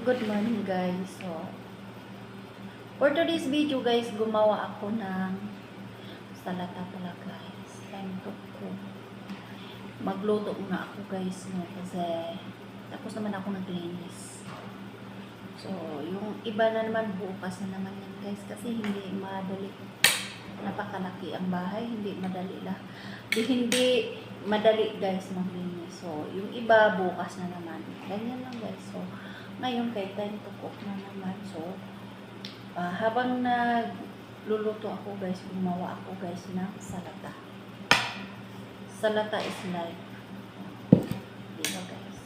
Good morning guys. So, for today's video guys, gumawa ako ng salata pala guys. Time to cook. Magluto muna ako guys no, kasi tapos naman ako naglinis. So, yung iba na naman bukas na naman yan guys kasi hindi madali. Napakalaki ang bahay, hindi madali lang. Hindi madali guys maglinis. So, yung iba bukas na naman. Ganyan lang guys. So, ngayon kay time to cook na naman. So, habang nagluluto ako guys, gumawa ako guys ng salata. Salata is life. Diba guys?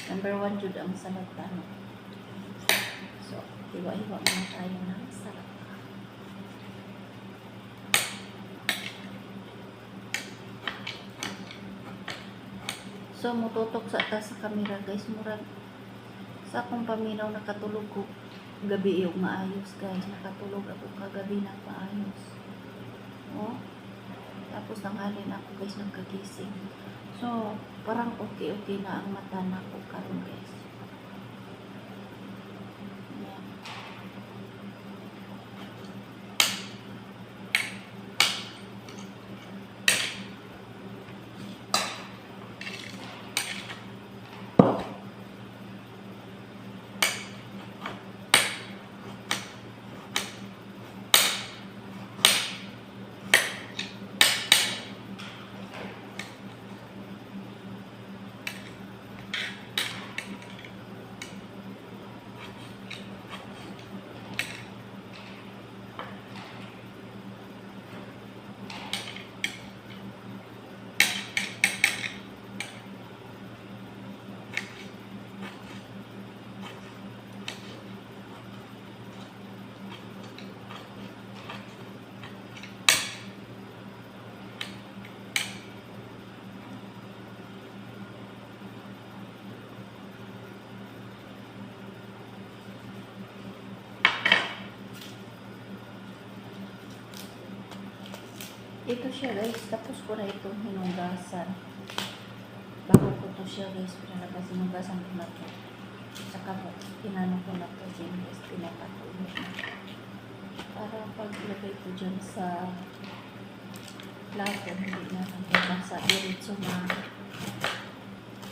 Number 1 jud ang salata. No? So, hiwa-hiwa muna tayo ng salata. So, mututok sa atas sa camera guys. Murag sa akong paminaw nakatulog ko gabi yung maayos guys. Nakatulog ako kagabi ng maayos. Oh. Tapos nanghalin ako guys ng kagising. So, parang okay na ang mata na ko karon guys. Yan. Ito siya guys, tapos ko na itong hinugasan. Bago ko to siya guys, pinalabas hinugasan ko na to. Saka pinano ko na to dyan guys, pinapatuloy na. Para paglagay ko dyan sa plato, hindi na nabasa. Diretso na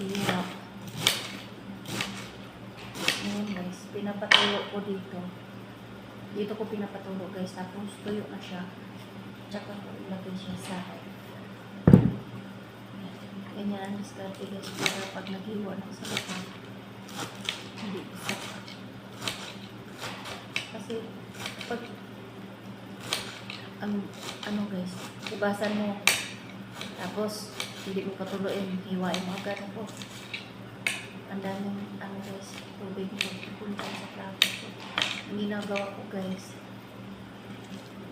hirap. Ngayon guys, pinapatulo ko dito. Dito ko pinapatulo guys, tapos tuyo na siya. Tsaka ko ilagay siya sa ganyan ang diskarte guys para pag naghiwa ng salata hindi isa kasi pag ang ano guys ibasan mo tapos hindi mo patuloyin hiwain mo agad ako ang daming ano guys tubig mo punta sa plato so, ang ginagawa ko guys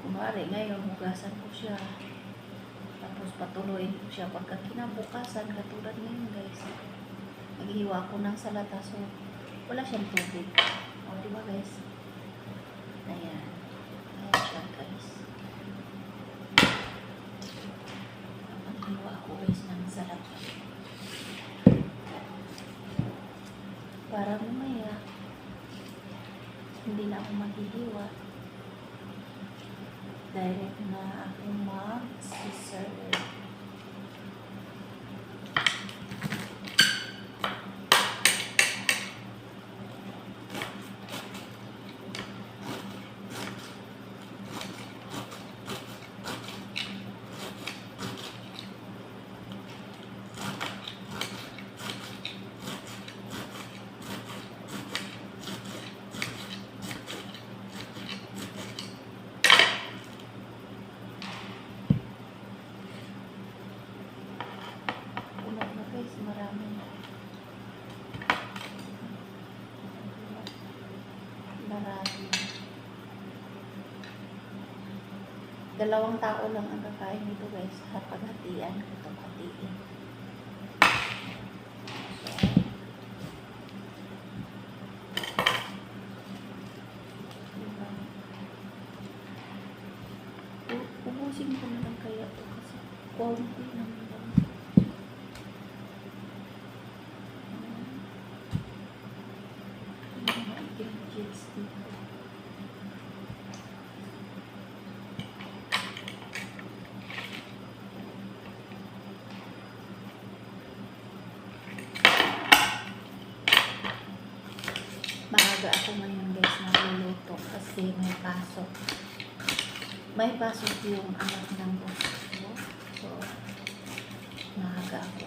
kumari ngayon, hugasan ko siya. Tapos patuloyin ko siya. Pagka kinabukasan, katulad ngayon guys, naghihiwa ko ng salata. So, wala siyang tubig. O, diba guys? Ayan. Ayan siya guys. Naghihiwa ko guys ng salata. Para mamaya, hindi na ako maghihiwa. Direct na akong mag-serve. Marami. Marami. 2 tao lang ang kakain nito guys. Paghatian ko itong hatiin. So, ubusin ko na lang kaya ito kasi konti lang. guys dito. Maaga ako ngayon guys nagluluto kasi may pasok. May pasok yung anak ng boss ko. So, maaga ako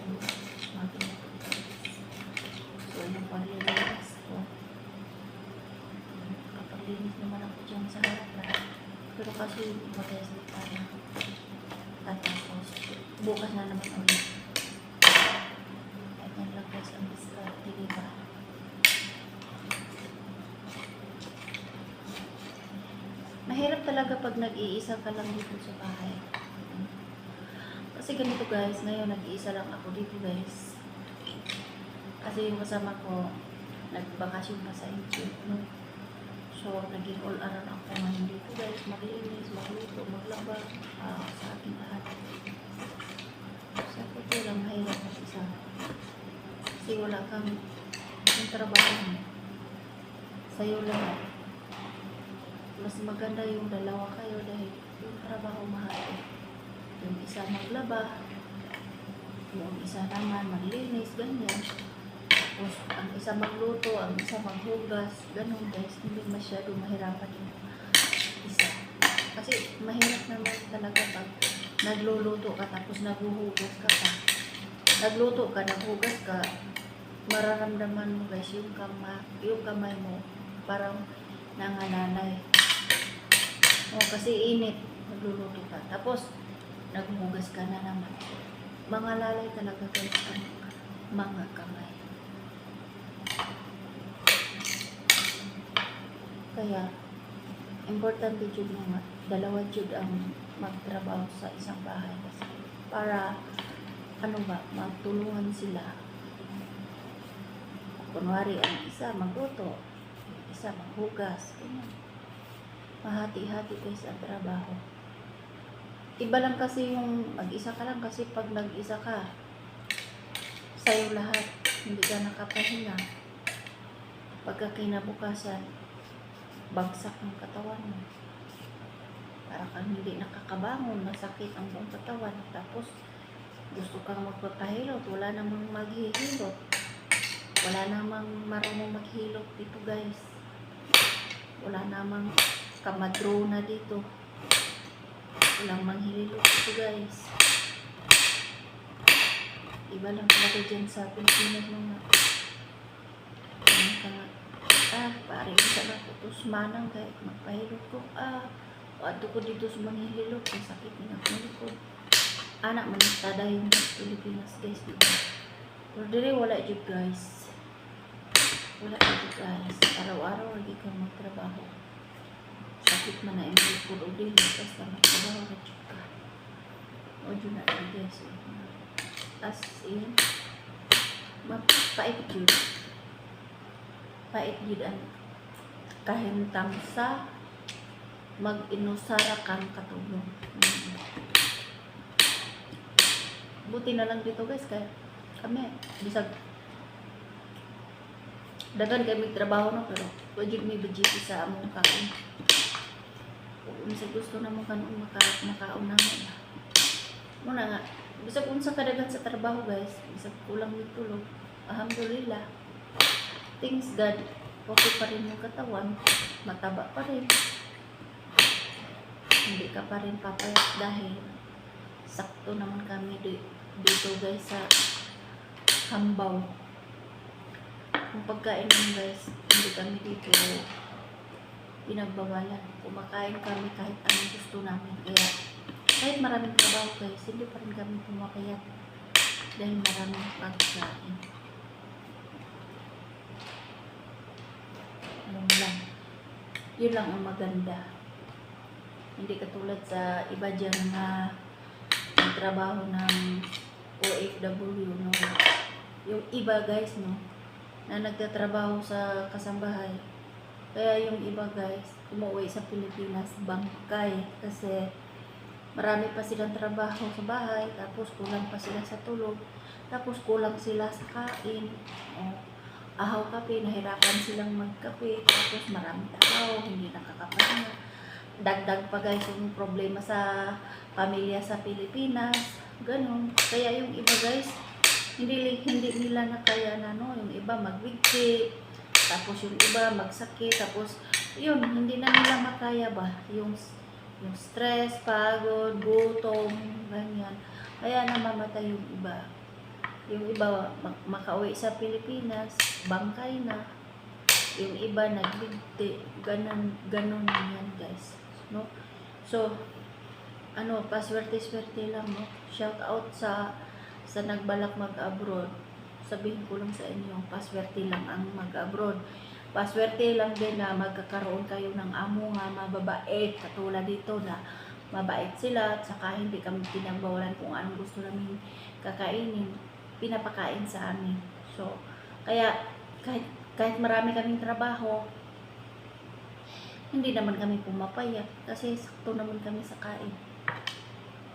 magluto guys. So, yung paglilinis ko. Kapaglinis naman ako dyan sa harapan. Pero kasi yung iba guys di pa na tatapos. Bukas na naman ulit. Ganyan lang guys ang diskarte, diba? Mahirap talaga pag nag-iisa ka lang dito sa bahay. Kasi ganito guys, ngayon nag-iisa lang ako dito guys. Kasi yung kasama ko, nagbakasyon pa sa Egypt. No? So, naging all around ako ngayon dito guys. Maglinis, magluto, maglaba, sa aking lahat. Sa ako lang mahirap at isa. Kasi wala kang yung trabaho mo. Sa'yo lang. Mas maganda yung dalawa kayo dahil yung trabaho mahal. Yung isa maglaba, yung isa naman maglinis, ganyan. Tapos ang isa magluto, ang isa maghugas, ganun guys. Hindi masyado mahirapan yung isa. Kasi mahirap naman talaga pag nagluluto ka tapos naghuhugas ka pa. Nagluto ka, naghugas ka, mararamdaman mo guys yung kamay mo parang nangananay. O kasi init, nagluluto ka. Tapos naghuhugas ka na naman. Mga lalay talaga guys ang mga kamay. Kaya importante jud nga dalawa jud ang magtrabaho sa isang bahay kasi para magtulungan sila. Kunwari ang isa magluto, isa maghugas, ganyan. Mahati-hati guys ang trabaho. Iba lang kasi yung mag-isa ka lang kasi pag nag-isa ka, sa'yo lahat, hindi ka nakapahinga. Pagka kinabukasan, bagsak ang katawan mo. Para kang hindi nakakabangon, masakit ang buong katawan. Tapos, gusto kang magpapahilot, wala namang maghihilot. Wala namang marunong maghilot dito guys. Wala namang kamadrona dito. Walang manghilot dito guys. Iba lang talaga dyan sa Pilipinas mga pare isa na ko to manang kahit magpahilot ko ato ko dito sa manghilot ang sakit na ko anak manistada yung Pilipinas guys dito. Pero dire wala jud guys. Wala jud guys. Araw-araw lagi kang magtrabaho. Sakit man na imong pud og dili basta magtrabaho ra jud ka. O jud na guys. As in mapait jud. Pait jud ang kahimtang sa mag-inusara kang katulong. Buti na lang dito guys kaya kami bisag dagan kami trabaho no pero wajud may budget sa among kaon. Kung sa gusto na mo kanon makaon na mo. Muna nga bisag unsa kadagan sa trabaho guys, bisag kulang yung tulog. Alhamdulillah. Thanks God, okay pa rin yung katawan, mataba pa rin. Hindi ka pa rin papayat dahil sakto naman kami dito guys sa Hambaw. Kung pagkain naman guys, hindi kami dito pinagbawalan. Kumakain kami kahit anong gusto namin. Kaya kahit maraming trabaho guys, hindi pa rin kami pumapayat dahil maraming pagkain. Yun lang ang maganda. Hindi katulad sa iba dyan na trabaho ng OFW, no? Yung iba guys, no? Na nagtatrabaho sa kasambahay. Kaya yung iba guys, umuwi sa Pilipinas, bangkay. Kasi marami pa silang trabaho sa bahay, tapos kulang pa sila sa tulog, tapos kulang sila sa kain. ahaw kape, nahirapan silang magkape, tapos maraming tao, hindi nakakapahinga. Dagdag pa guys yung problema sa pamilya sa Pilipinas, ganun. Kaya yung iba guys, hindi nila nakaya na no, yung iba magbigti, tapos yung iba magsakit, tapos yun, hindi na nila makaya ba, yung stress, pagod, gutom, ganyan. Kaya namamatay yung iba. Yung iba makauwi sa Pilipinas, bangkay na. Yung iba nagbigti, ganun yan guys, no? So, paswerte-swerte lang, no? Shout out sa nagbalak mag-abroad. Sabihin ko lang sa inyo, paswerte lang ang mag-abroad. Paswerte lang din na magkakaroon kayo ng amo nga mababait, katulad dito na mabait sila at saka hindi kami pinagbawalan kung anong gusto namin kakainin, pinapakain sa amin. So, kaya kahit marami kaming trabaho, hindi naman kami pumapayat kasi sakto naman kami sa kain.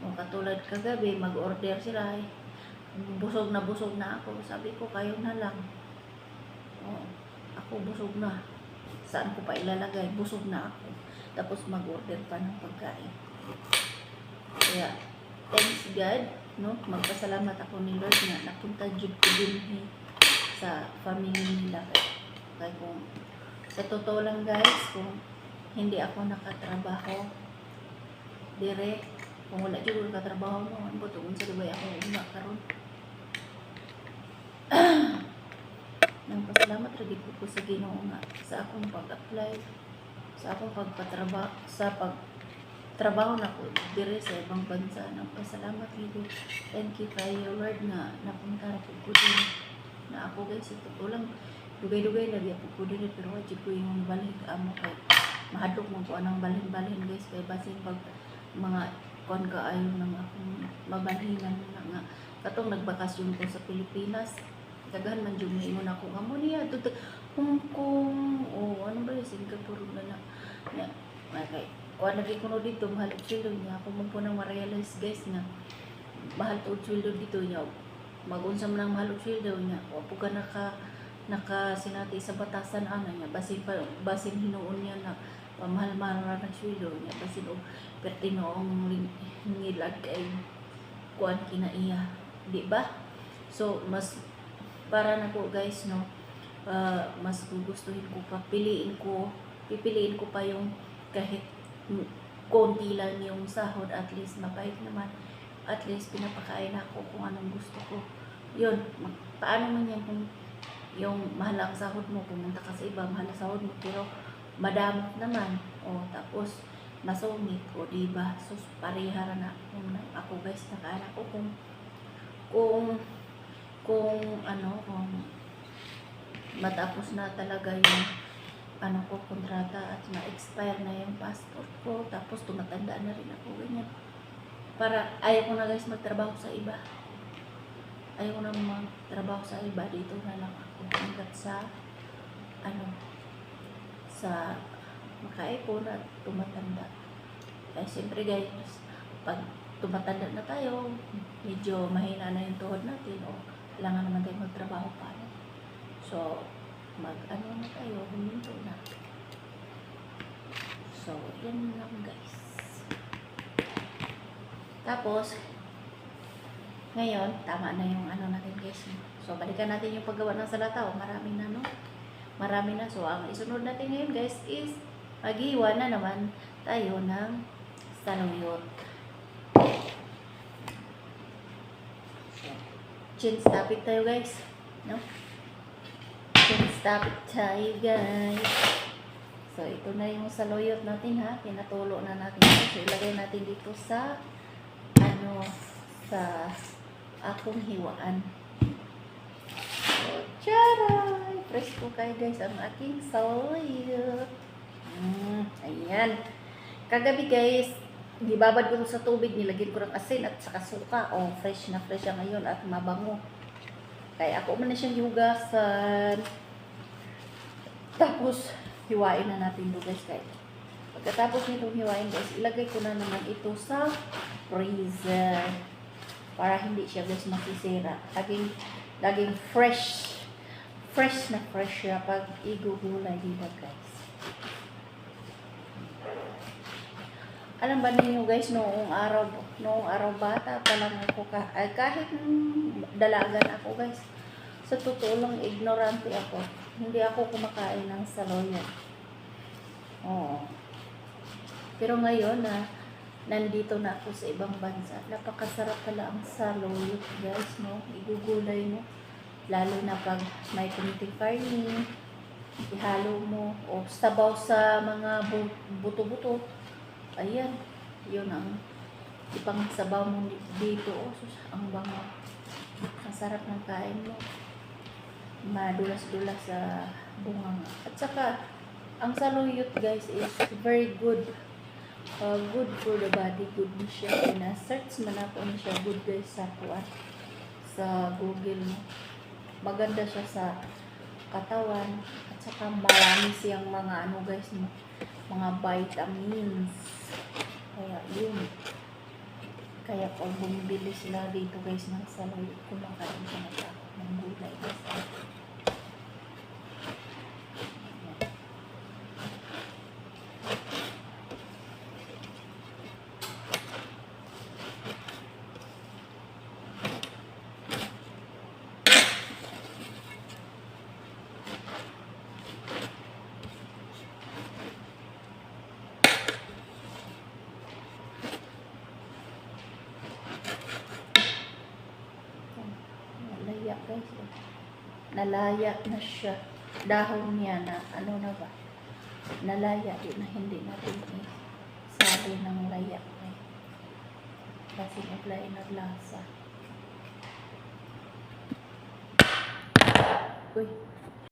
O katulad kagabi, mag-order sila, busog na ako. Sabi ko, kayo na lang. O, ako busog na. Saan ko pa ilalagay? Busog na ako. Tapos mag-order pa ng pagkain. Kaya, thanks God, no? Magpasalamat ako ni Lord na napunta jud ko din sa family nila. Kaya kung sa totoo lang guys, kung hindi ako nakatrabaho dire, kung wala jud ko nakatrabaho mo, ano ba sa Dubai ako una karon. Nang pasalamat ra gid ko sa Ginoo nga sa akong pag-apply, sa akong pagpatrabaho, sa pagtrabaho na ko dire sa ibang bansa. Nang pasalamat gid. Thank you kayo Lord na napunta ra ko din. Na ako guys, ito ko lang dugay-dugay lagi ako ko din, pero wajib ko yung balik amo kay mahadlok mo ko anang balhin guys, kay basin pag mga kon kaayo ng akong mabalhinan na nga katong nagbakasyon ko sa Pilipinas, daghan man jud ingon ako amo niya Hong Kong o ano ba yung Singapore na kay kuan lagi kuno dito mahal og sweldo niya. Ako mo po nang ma-realize guys na mahal og sweldo dito niya, magunsa man ang mahal og sweldo niya, o po ka nakasinati sa batasan ana niya, basin hinuon niya na pamahal-mahal ra ng sweldo niya, basin og pertinoong nilad kay kuan kinaiya, di ba? So mas para nako guys, no, mas gugustuhin ko pa, pipiliin ko pa yung kahit konti lang yung sahod, at least mabait naman, at least pinapakain ako kung anong gusto ko. Yun, paano man yan kung yung mahal ang sahod mo, pumunta ka sa iba, mahal ang sahod mo, pero madamot naman, o tapos masungit, o diba? So, parihara na ako guys, nakaanak ko kung matapos na talaga yung kontrata at ma-expire na yung passport ko, tapos tumatanda na rin ako, ganyan. Para, ayaw ko na guys magtrabaho sa iba. Ayaw ko na magtrabaho sa iba, dito na lang ako hanggat sa sa makaipon at tumatanda. Kaya siyempre guys, pag tumatanda na tayo, medyo mahina na yung tuhod natin, o kailangan naman tayo magtrabaho pa. So, na tayo, huminto na. So, yan lang guys. Tapos, ngayon, tama na yung natin guys. So, balikan natin yung paggawa ng salata. Marami na, no? Marami na. So, ang isunod natin ngayon guys is maghiwa na naman tayo ng saluyot. Chin stop it tayo guys, no? Chin stop it tayo guys. So, ito na yung saluyot natin ha. Pinatulo na natin. So, ilagay natin dito sa sa akong hiwaan. So, charay! Presko kayo guys ang aking saluyot. Ayan. Kagabi guys, gibabad ko sa tubig, nilagyan ko ng asin at saka suka. Oh, fresh na fresh siya ngayon at mabango. Kaya ako man na siyang hiugasan. Tapos, hiwain na natin ito guys. Kaya pagkatapos nitong hiwain guys, ilagay ko na naman ito sa freezer para hindi siya guys masisira. Laging fresh fresh na fresh siya pag igugulay, diba guys? Alam ba ninyo guys, noong araw bata pa lang ako, kahit nung dalagan ako guys, sa totoo lang, ignorante ako. Hindi ako kumakain ng saloyan. Oo. Pero ngayon na nandito na ako sa ibang bansa, napakasarap pala ang saloyot guys, no? Igugulay mo. Lalo na pag may kunting karni, ihalo mo, o sabaw sa mga buto-buto. Ayan, yun ang ipang sabaw mo dito. Oh, sus, ang bango. Ang sarap ng kain mo. Madulas-dulas sa bunganga. At saka, ang saluyot guys is very good. Good for the body. Good na siya. Na-search man ako na siya. Good guys sa kuwan. Sa Google mo. Maganda siya sa katawan. At saka marami siyang mga ano guys mo. Mga vitamins. Kaya yun. Kaya pag bumibili sila dito guys ng saluyot, kumakain siya na ng gulay guys. Nalaya guys. Nalaya na siya. Dahon niya na ano na ba? Nalaya din na hindi natin sabi ng laya. Kasi naglay naglasa. Uy.